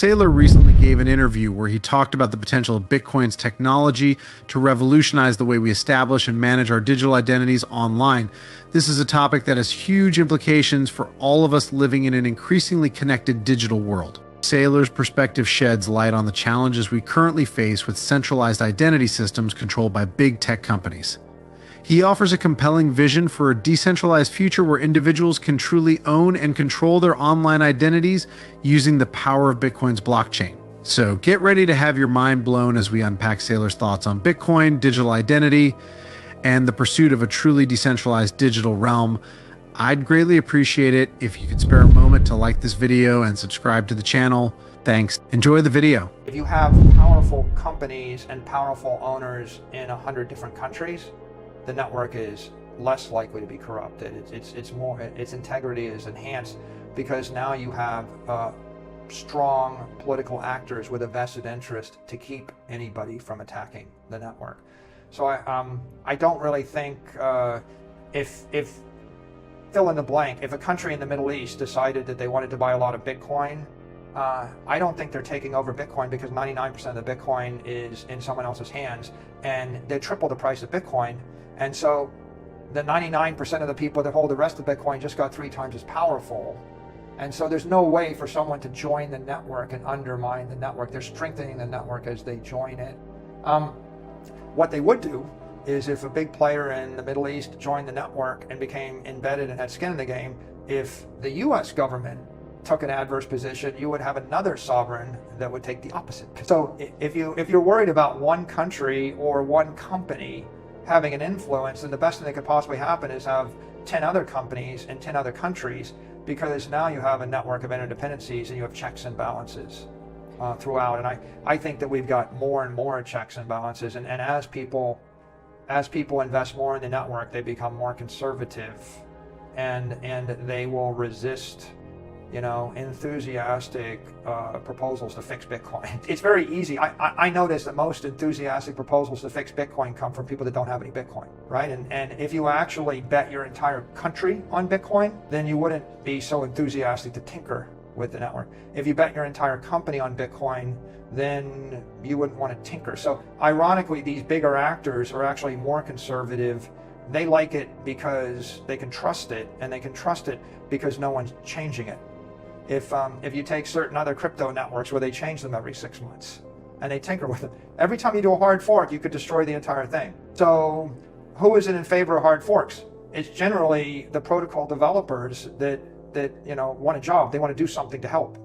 Saylor recently gave an interview where he talked about the potential of Bitcoin's technology to revolutionize the way we establish and manage our digital identities online. This is a topic that has huge implications for all of us living in an increasingly connected digital world. Saylor's perspective sheds light on the challenges we currently face with centralized identity systems controlled by big tech companies. He offers a compelling vision for a decentralized future where individuals can truly own and control their online identities using the power of Bitcoin's blockchain. So get ready to have your mind blown as we unpack Saylor's thoughts on Bitcoin, digital identity, and the pursuit of a truly decentralized digital realm. I'd greatly appreciate it if you could spare a moment to like this video and subscribe to the channel. Thanks. Enjoy the video. If you have powerful companies and powerful owners in 100 different countries, the network is less likely to be corrupted. Its integrity is enhanced because now you have strong political actors with a vested interest to keep anybody from attacking the network. So I don't really think if fill in the blank, if a country in the Middle East decided that they wanted to buy a lot of Bitcoin, I don't think they're taking over Bitcoin because 99% of the Bitcoin is in someone else's hands, and they triple the price of Bitcoin. And so the 99% of the people that hold the rest of Bitcoin just got 3 times as powerful. And so there's no way for someone to join the network and undermine the network. They're strengthening the network as they join it. What they would do is if a big player in the Middle East joined the network and became embedded and had skin in the game, if the US government took an adverse position, you would have another sovereign that would take the opposite. So if you're worried about one country or one company having an influence, then the best thing that could possibly happen is have 10 other companies in 10 other countries, because now you have a network of interdependencies and you have checks and balances throughout. And I think that we've got more and more checks and balances, and as people invest more in the network, they become more conservative, and they will resist enthusiastic proposals to fix Bitcoin. It's very easy. I notice that most enthusiastic proposals to fix Bitcoin come from people that don't have any Bitcoin, right? And if you actually bet your entire country on Bitcoin, then you wouldn't be so enthusiastic to tinker with the network. If you bet your entire company on Bitcoin, then you wouldn't want to tinker. So ironically, these bigger actors are actually more conservative. They like it because they can trust it, and they can trust it because no one's changing it. If you take certain other crypto networks where they change them every 6 months and they tinker with them, every time you do a hard fork, you could destroy the entire thing. So who isn't in favor of hard forks? It's generally the protocol developers that want a job. They want to do something to help.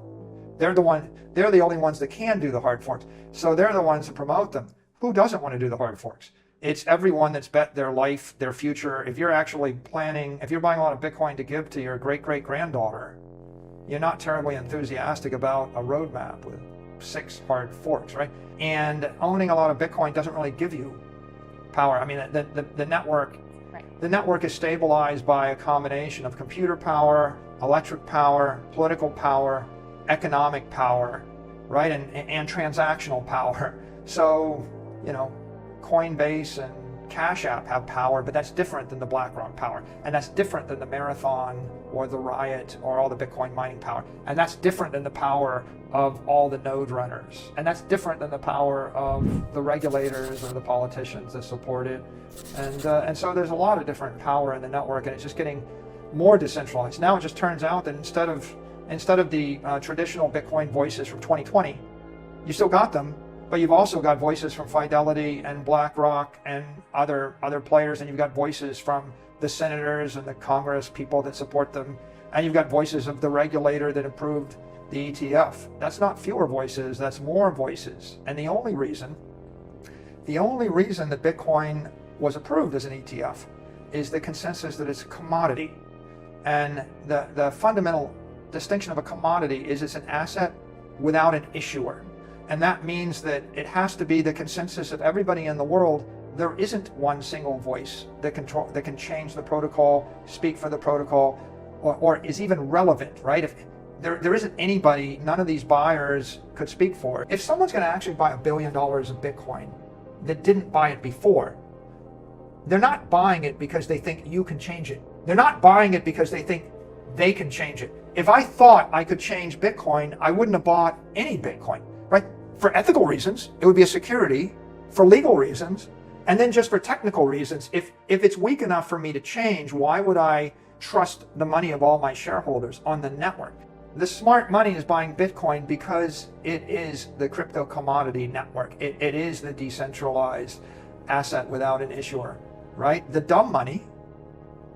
They're the only ones that can do the hard forks. So they're the ones that promote them. Who doesn't want to do the hard forks? It's everyone that's bet their life, their future. If you're actually planning, if you're buying a lot of Bitcoin to give to your great-great-granddaughter, you're not terribly enthusiastic about a roadmap with 6 hard forks, right? And owning a lot of Bitcoin doesn't really give you power. I mean, the network, right. The network is stabilized by a combination of computer power, electric power, political power, economic power, right? And transactional power. So, Coinbase and Cash App have power, but that's different than the BlackRock power. And that's different than the Marathon or the Riot or all the Bitcoin mining power. And that's different than the power of all the node runners. And that's different than the power of the regulators or the politicians that support it. And so there's a lot of different power in the network, and it's just getting more decentralized. Now it just turns out that instead of the traditional Bitcoin voices from 2020, you still got them, but you've also got voices from Fidelity and BlackRock and other players, and you've got voices from the senators and the Congress people that support them, and you've got voices of the regulator that approved the ETF. That's not fewer voices, that's more voices. And the only reason that Bitcoin was approved as an ETF is the consensus that it's a commodity. And the fundamental distinction of a commodity is it's an asset without an issuer. And that means that it has to be the consensus of everybody in the world. There isn't one single voice that can change the protocol, speak for the protocol, or is even relevant, right? If there isn't anybody, none of these buyers could speak for it. If someone's going to actually buy $1 billion of Bitcoin that didn't buy it before, they're not buying it because they think you can change it. They're not buying it because they think they can change it. If I thought I could change Bitcoin, I wouldn't have bought any Bitcoin, right? For ethical reasons, it would be a security. For legal reasons, and then just for technical reasons, if it's weak enough for me to change, why would I trust the money of all my shareholders on the network? The smart money is buying Bitcoin because it is the crypto commodity network. It is the decentralized asset without an issuer, right? The dumb money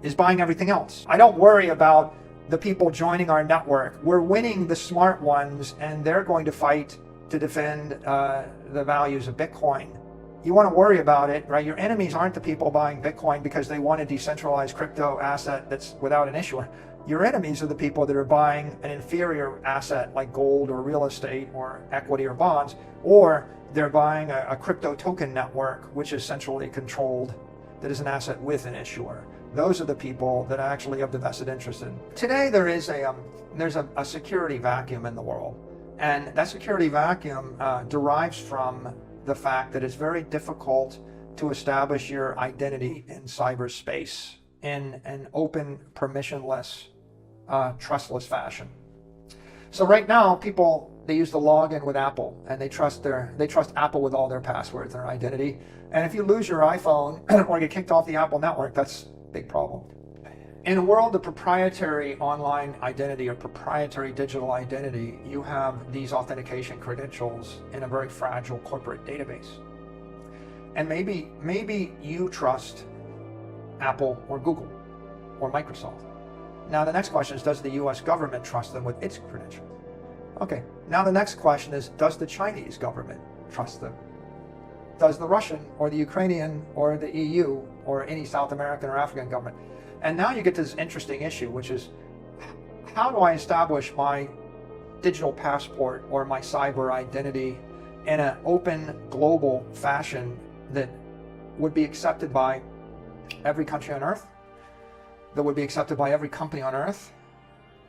is buying everything else. I don't worry about the people joining our network. We're winning the smart ones, and they're going to fight to defend the values of Bitcoin. You want to worry about it, right? Your enemies aren't the people buying Bitcoin because they want a decentralized crypto asset that's without an issuer. Your enemies are the people that are buying an inferior asset like gold or real estate or equity or bonds, or they're buying a crypto token network which is centrally controlled, that is an asset with an issuer. Those are the people that actually have the vested interest in. Today there's a security vacuum in the world, and that security vacuum derives from the fact that it's very difficult to establish your identity in cyberspace in an open, permissionless, trustless fashion. So right now, people, they use the login with Apple, and they trust Apple with all their passwords, their identity. And if you lose your iPhone or get kicked off the Apple network, that's a big problem. In a world of proprietary online identity or proprietary digital identity, you have these authentication credentials in a very fragile corporate database. And maybe you trust Apple or Google or Microsoft. Now the next question is, does the US government trust them with its credentials? Okay, now the next question is, does the Chinese government trust them? Does the Russian or the Ukrainian or the EU or any South American or African government? And now you get to this interesting issue, which is, how do I establish my digital passport or my cyber identity in an open global fashion that would be accepted by every country on earth, that would be accepted by every company on earth,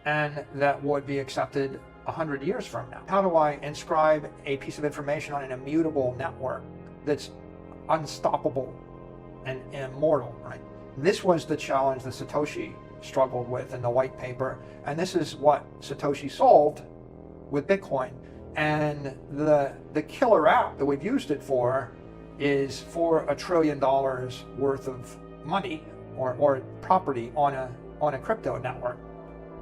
and that would be accepted 100 years from now? How do I inscribe a piece of information on an immutable network that's unstoppable and immortal, right? This was the challenge that Satoshi struggled with in the white paper, and this is what Satoshi solved with Bitcoin. And the killer app that we've used it for is for $1 trillion worth of money or property on a crypto network.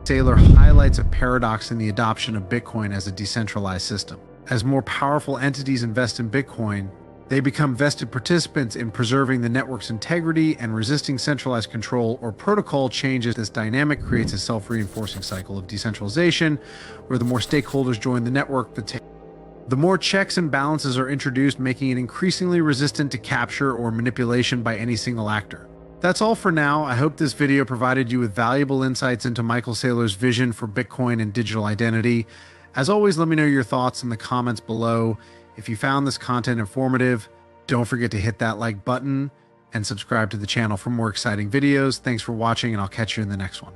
Saylor highlights a paradox in the adoption of Bitcoin as a decentralized system. As more powerful entities invest in Bitcoin, they become vested participants in preserving the network's integrity, and resisting centralized control or protocol changes. This dynamic creates a self-reinforcing cycle of decentralization, where the more stakeholders join the network, the more checks and balances are introduced, making it increasingly resistant to capture or manipulation by any single actor. That's all for now. I hope this video provided you with valuable insights into Michael Saylor's vision for Bitcoin and digital identity. As always, let me know your thoughts in the comments below. If you found this content informative, don't forget to hit that like button and subscribe to the channel for more exciting videos. Thanks for watching, and I'll catch you in the next one.